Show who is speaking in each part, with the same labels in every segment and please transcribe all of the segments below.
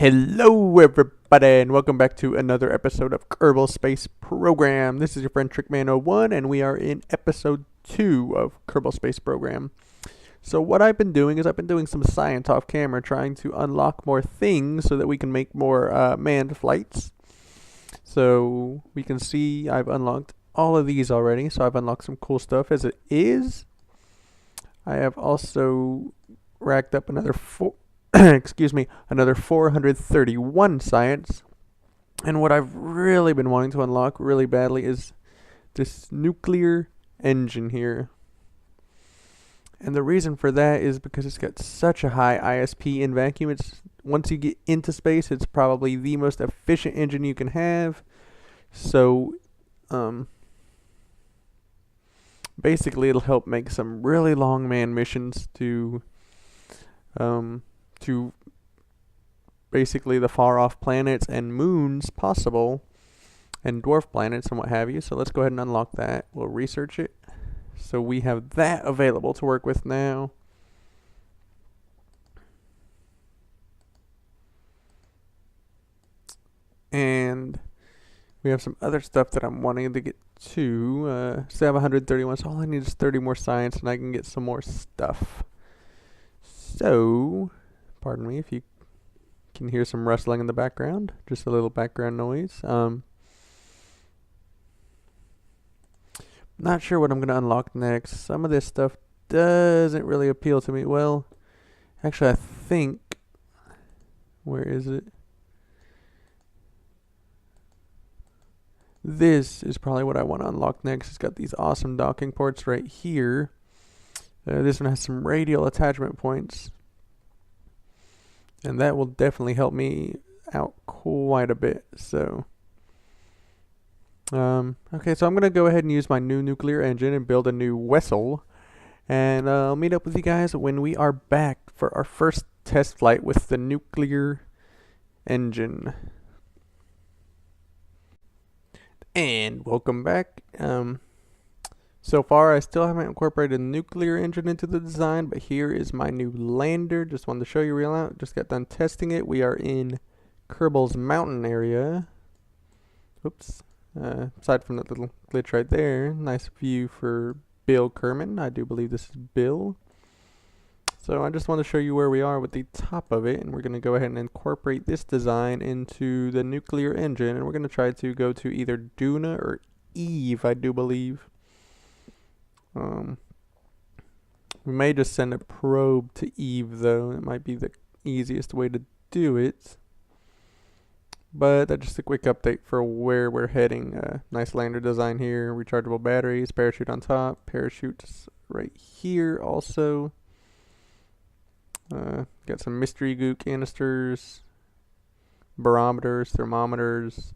Speaker 1: Hello everybody and welcome back to another episode of Kerbal Space Program. This is your friend Trickman01 and we are in episode 2 of Kerbal Space Program. So what I've been doing is I've been doing some science off camera, trying to unlock more things so that we can make more manned flights. So we can see I've unlocked all of these already, so I've unlocked some cool stuff as it is. I have also racked up another another 431 science. And what I've really been wanting to unlock really badly is this nuclear engine here. And the reason for that is because it's got such a high ISP in vacuum. Once you get into space, it's probably the most efficient engine you can have. So, basically it'll help make some really long manned missions to basically the far off planets and moons possible, and dwarf planets and what have you. So let's go ahead and unlock that. We'll research it. So we have that available to work with now. And we have some other stuff that I'm wanting to get to. Still have 131, so all I need is 30 more science and I can get some more stuff. So, pardon me if you can hear some rustling in the background, just a little background noise. Not sure what I'm going to unlock next. Some of this stuff doesn't really appeal to me. Well, actually I think, where is it? This is probably what I want to unlock next. It's got these awesome docking ports right here. This one has some radial attachment points. And that will definitely help me out quite a bit. So, okay, so I'm going to go ahead and use my new nuclear engine and build a new vessel. And I'll meet up with you guys when we are back for our first test flight with the nuclear engine. And welcome back. So far, I still haven't incorporated a nuclear engine into the design, but here is my new lander. Just wanted to show you real out. Just got done testing it. We are in Kerbal's mountain area. Oops. Aside from that little glitch right there, nice view for Bill Kerman. I do believe this is Bill. So I just want to show you where we are with the top of it, and we're going to go ahead and incorporate this design into the nuclear engine, and we're going to try to go to either Duna or Eve, I do believe. We may just send a probe to Eve, though. It might be the easiest way to do it. But that's just a quick update for where we're heading. Nice lander design here. Rechargeable batteries, parachute on top, parachutes right here also. Got some mystery goo canisters, barometers, thermometers,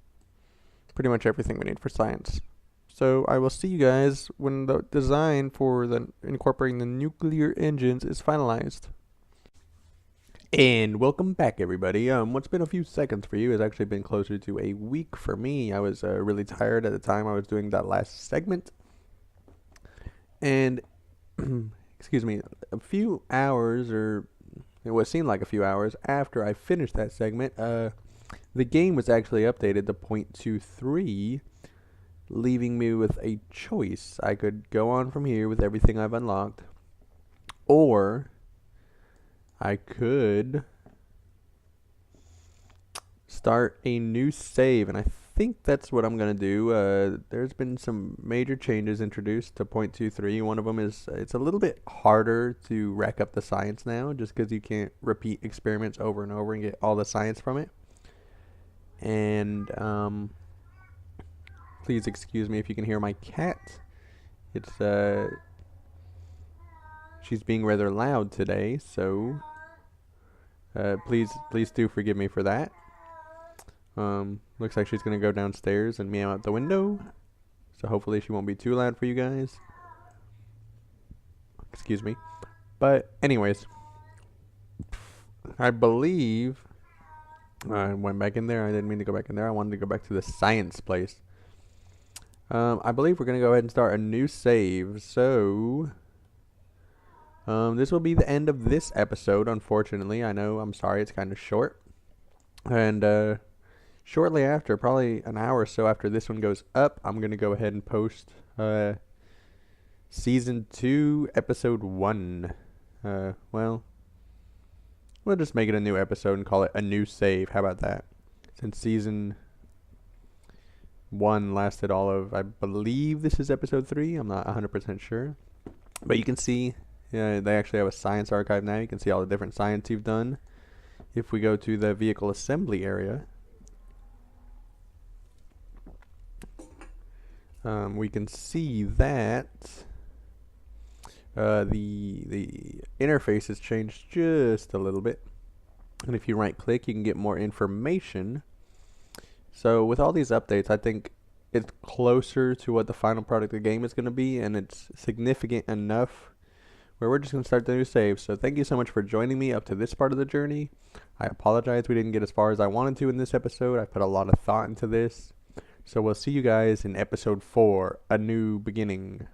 Speaker 1: pretty much everything we need for science. So I will see you guys when the design for the incorporating the nuclear engines is finalized. And welcome back, everybody. What's been a few seconds for you has actually been closer to a week for me. I was really tired at the time I was doing that last segment. And, excuse me, a few hours, or it would seem like a few hours after I finished that segment, the game was actually updated to 0.23, leaving me with a choice. I could go on from here with everything I've unlocked, or I could start a new save, and I think that's what I'm going to do. There's been some major changes introduced to 0.23. One of them is it's a little bit harder to rack up the science now, just because you can't repeat experiments over and over and get all the science from it. And please excuse me if you can hear my cat. It's she's being rather loud today, so please do forgive me for that. Looks like she's gonna go downstairs and meow out the window, so hopefully she won't be too loud for you guys. Excuse me. But anyways, I believe I went back in there. I didn't mean to go back in there. I wanted to go back to the science place. I believe we're going to go ahead and start a new save. So, this will be the end of this episode, unfortunately. I know, I'm sorry, it's kind of short. And shortly after, probably an hour or so after this one goes up, I'm going to go ahead and post Season 2, Episode 1. Well, we'll just make it a new episode and call it a new save. How about that? Since Season 1 lasted all of, I believe this is Episode 3. I'm not 100% sure. But you can see they actually have a science archive now. You can see all the different science you've done. If we go to the vehicle assembly area, we can see that the interface has changed just a little bit. And if you right click, you can get more information. So with all these updates, I think it's closer to what the final product of the game is going to be, and it's significant enough where we're just going to start the new save. So thank you so much for joining me up to this part of the journey. I apologize we didn't get as far as I wanted to in this episode. I put a lot of thought into this. So we'll see you guys in episode 4, A New Beginning.